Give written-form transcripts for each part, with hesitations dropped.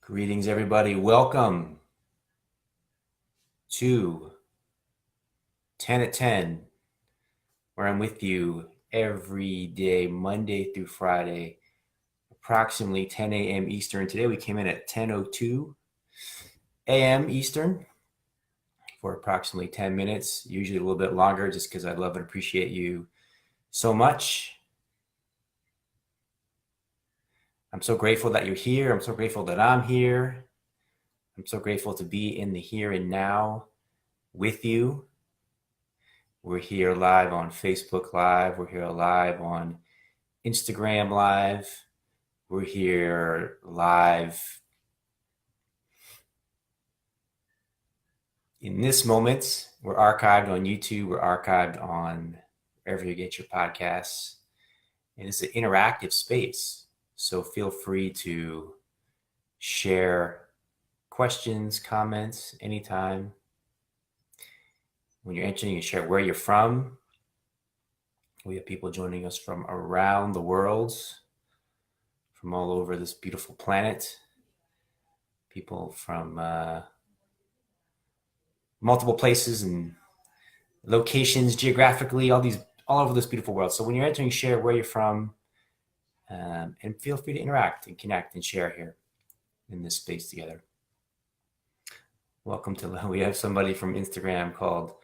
Greetings, everybody. Welcome to 10 at 10, where I'm with you every day, Monday through Friday, approximately 10 a.m. Eastern. Today we came in at 10:02 a.m. Eastern for approximately 10 minutes, usually a little bit longer, just because I love and appreciate you so much. I'm so grateful that you're here. I'm so grateful that I'm here. I'm so grateful to be in the here and now with you. We're here live on Facebook Live. We're here live on Instagram Live. We're here live in this moment. We're archived on YouTube. We're archived on wherever you get your podcasts. And it's an interactive space. So feel free to share questions, comments anytime. When you're entering, you share where you're from. We have people joining us from around the world, from all over this beautiful planet. People from multiple places and locations geographically, all over this beautiful world. So when you're entering, share where you're from, and feel free to interact and connect and share here in this space together. Welcome to, we have somebody from Instagram called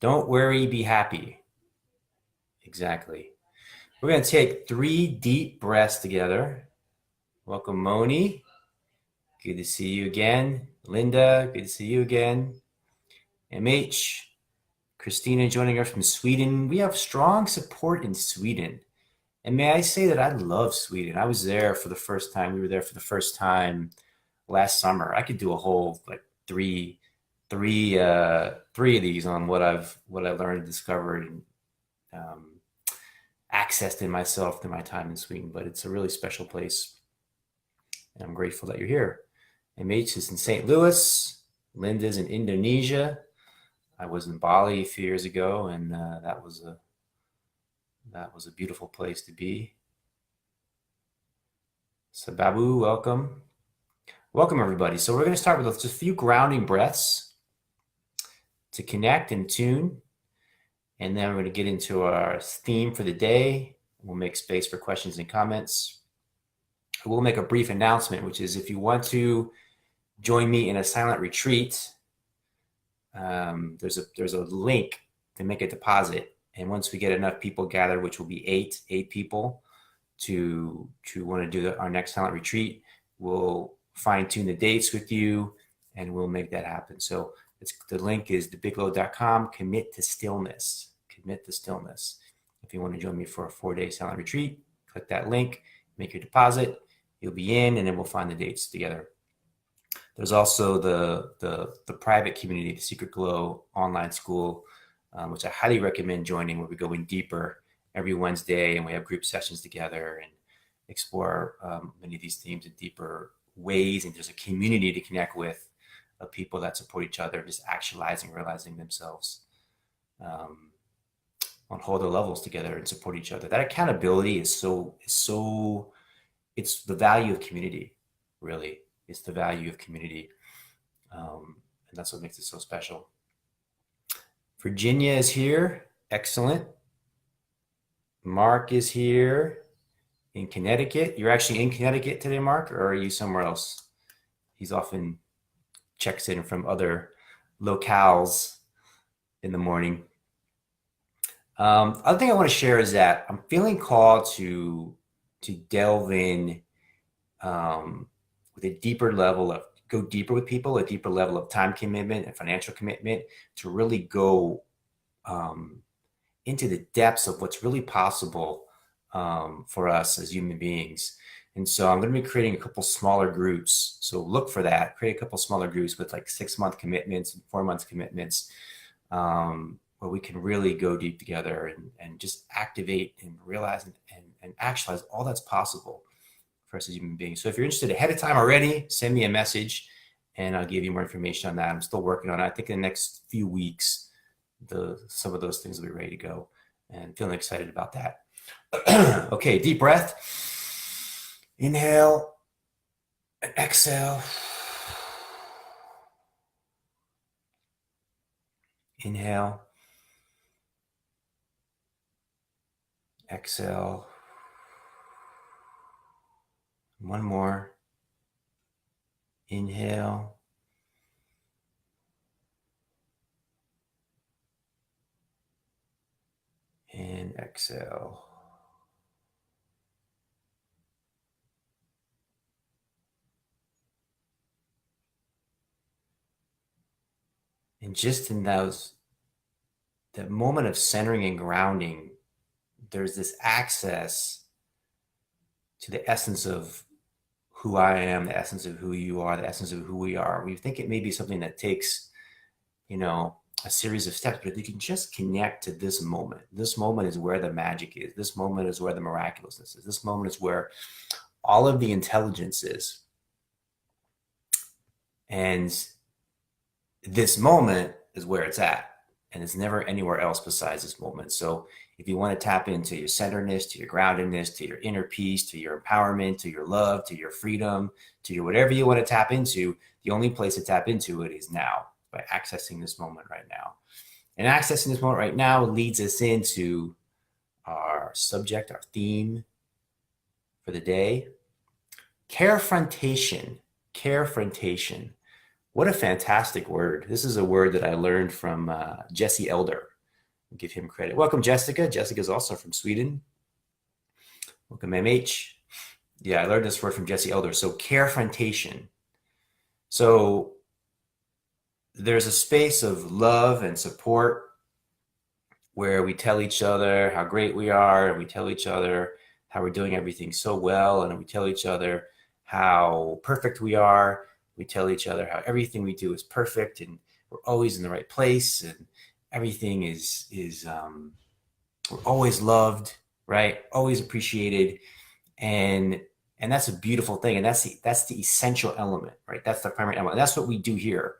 Don't Worry, Be Happy. Exactly. We're going to take 3 deep breaths together. Welcome, Moni. Good to see you again. Linda, good to see you again. MH, Christina joining us from Sweden. We have strong support in Sweden. And may I say that I love Sweden. I was there for the first time. We were there for the first time last summer. I could do a whole like three of these on what I learned, discovered, and accessed in myself through my time in Sweden. But it's a really special place, and I'm grateful that you're here. MH is in St. Louis. Linda's in Indonesia. I was in Bali a few years ago, and that was a beautiful place to be. Sababu, welcome. Welcome, everybody. So we're going to start with just a few grounding breaths to connect and tune. And then we're going to get into our theme for the day. We'll make space for questions and comments. We'll make a brief announcement, which is if you want to join me in a silent retreat, there's a link to make a deposit. And once we get enough people gathered, which will be eight people to want to do our next silent retreat, we'll fine tune the dates with you and we'll make that happen. So the link is thebiglow.com, commit to stillness. If you want to join me for a 4-day silent retreat, click that link, make your deposit, you'll be in, and then we'll find the dates together. There's also the private community, the Secret Glow online school, which I highly recommend joining, where we go in deeper every Wednesday and we have group sessions together and explore many of these themes in deeper ways. And there's a community to connect with of people that support each other, just actualizing, realizing themselves on whole other levels together and support each other. That accountability is so it's the value of community, really. It's the value of community. And that's what makes it so special. Virginia is here. Excellent. Mark is here in Connecticut. You're actually in Connecticut today, Mark, or are you somewhere else? He's often checks in from other locales in the morning. Other thing I want to share is that I'm feeling called to delve in with a deeper level of, go deeper with people, a deeper level of time commitment and financial commitment to really go into the depths of what's really possible for us as human beings. And so I'm going to be creating a couple smaller groups. So look for that, create a couple smaller groups with like 6-month commitments and 4-month commitments, where we can really go deep together and just activate and realize and actualize all that's possible for us as human beings. So if you're interested ahead of time already, send me a message and I'll give you more information on that. I'm still working on it. I think in the next few weeks, some of those things will be ready to go, and feeling excited about that. Okay, deep breath. Inhale, Exhale. Inhale. Exhale. One more. Inhale. And exhale. And just in that moment of centering and grounding, there's this access to the essence of who I am, the essence of who you are, the essence of who we are. We think it may be something that takes, a series of steps, but if you can just connect to this moment is where the magic is. This moment is where the miraculousness is. This moment is where all of the intelligence is. And this moment is where it's at. And it's never anywhere else besides this moment. So if you want to tap into your centeredness, to your groundedness, to your inner peace, to your empowerment, to your love, to your freedom, to your whatever you want to tap into, the only place to tap into it is now, by accessing this moment right now. And accessing this moment right now leads us into our subject, our theme for the day. Carefrontation. Carefrontation. What a fantastic word. This is a word that I learned from Jesse Elder. I'll give him credit. Welcome, Jessica. Jessica's also from Sweden. Welcome, MH. Yeah, I learned this word from Jesse Elder. So carefrontation. So there's a space of love and support where we tell each other how great we are, and we tell each other how we're doing everything so well, and we tell each other how perfect we are. We tell each other how everything we do is perfect, and we're always in the right place, and everything is we're always loved, right? Always appreciated, and that's a beautiful thing, and that's the essential element, right? That's the primary element. And that's what we do here.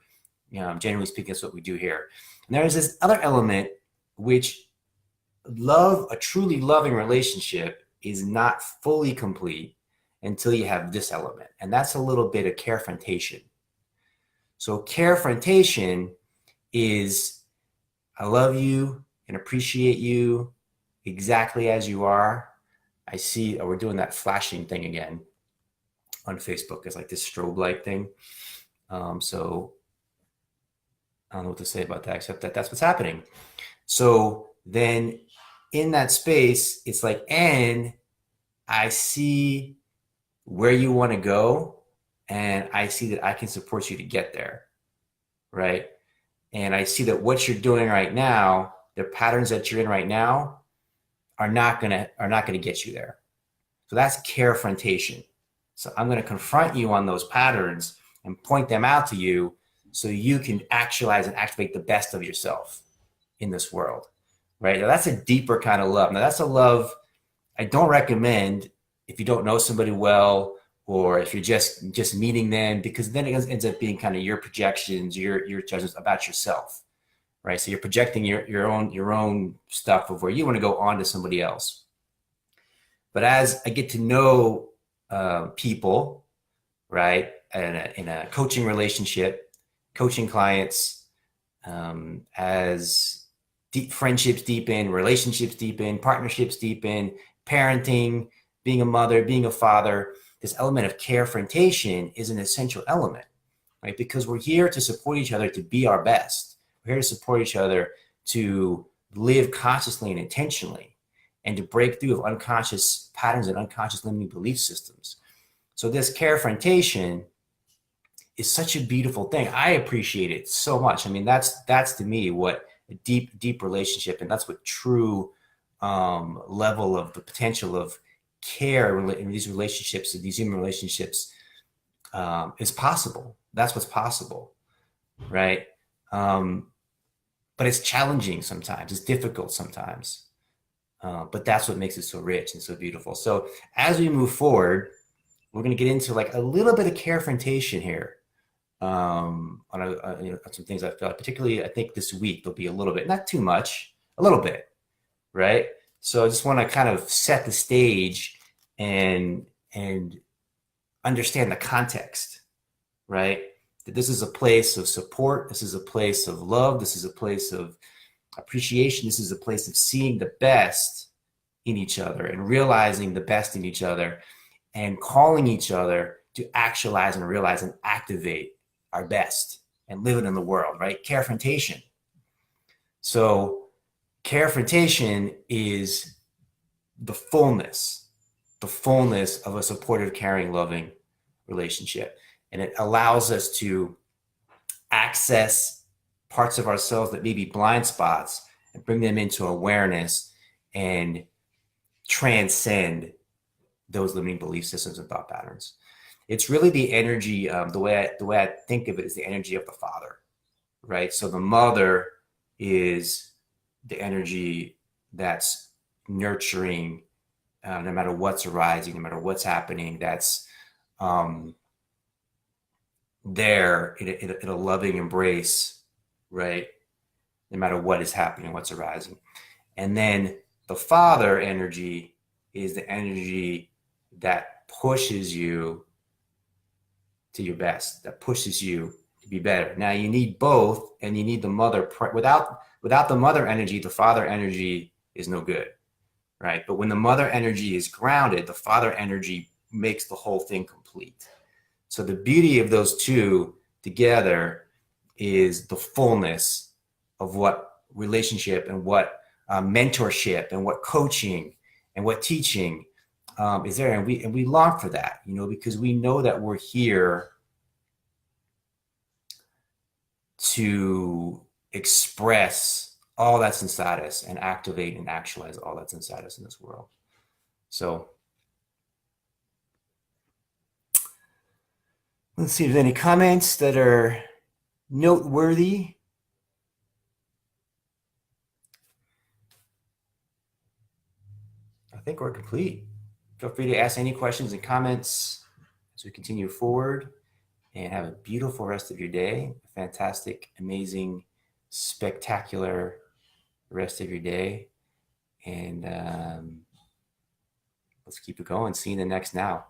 Generally speaking, that's what we do here. And there's this other element, which a truly loving relationship is not fully complete until you have this element. And that's a little bit of carefrontation. So carefrontation is, I love you and appreciate you exactly as you are. I see, we're doing that flashing thing again on Facebook. It's like this strobe light thing. So I don't know what to say about that, except that that's what's happening. So then in that space, it's like, and I see where you want to go, and I see that I can support you to get there, right? And I see that what you're doing right now, the patterns that you're in right now, are not gonna get you there. So that's carefrontation. So I'm going to confront you on those patterns and point them out to you, so you can actualize and activate the best of yourself in this world, right? Now that's a deeper kind of love. Now that's a love I don't recommend if you don't know somebody well, or if you're just meeting them, because then it ends up being kind of your projections, your judgments about yourself, right? So you're projecting your own stuff of where you want to go on to somebody else. But as I get to know people, right, in a coaching relationship, coaching clients, as friendships deepen, relationships deepen, partnerships deepen, parenting, being a mother, being a father, this element of carefrontation is an essential element, right? Because we're here to support each other to be our best. We're here to support each other to live consciously and intentionally, and to break through of unconscious patterns and unconscious limiting belief systems. So this carefrontation is such a beautiful thing. I appreciate it so much. I mean, that's to me what a deep relationship, and that's what true level of the potential of care in these relationships, in these human relationships, is possible. That's what's possible, right? But it's challenging sometimes. It's difficult sometimes. But that's what makes it so rich and so beautiful. So as we move forward, we're going to get into like a little bit of carefrontation here. On some things I feel like, particularly I think this week there'll be a little bit, not too much, a little bit, right? So I just want to kind of set the stage and understand the context, right? That this is a place of support. This is a place of love. This is a place of appreciation. This is a place of seeing the best in each other and realizing the best in each other and calling each other to actualize and realize and activate our best and live it in the world, right? Carefrontation. So carefrontation is the fullness of a supportive, caring, loving relationship. And it allows us to access parts of ourselves that may be blind spots and bring them into awareness and transcend those limiting belief systems and thought patterns. It's really the energy, the way I think of it is the energy of the father, right? So the mother is the energy that's nurturing, no matter what's arising, no matter what's happening, that's there in a loving embrace, right? No matter what is happening, what's arising. And then the father energy is the energy that pushes you to your best, that pushes you to be better. Now you need both, and you need the mother. Without the mother energy, the father energy is no good, right? But when the mother energy is grounded, the father energy makes the whole thing complete. So the beauty of those two together is the fullness of what relationship and what mentorship and what coaching and what teaching is there. And we long for that, because we know that we're here to express all that's inside us and activate and actualize all that's inside us in this world. So let's see if there's any comments that are noteworthy. I think we're complete. Feel free to ask any questions and comments as we continue forward, and have a beautiful rest of your day. A fantastic, amazing, spectacular rest of your day. And let's keep it going. See you in the next now.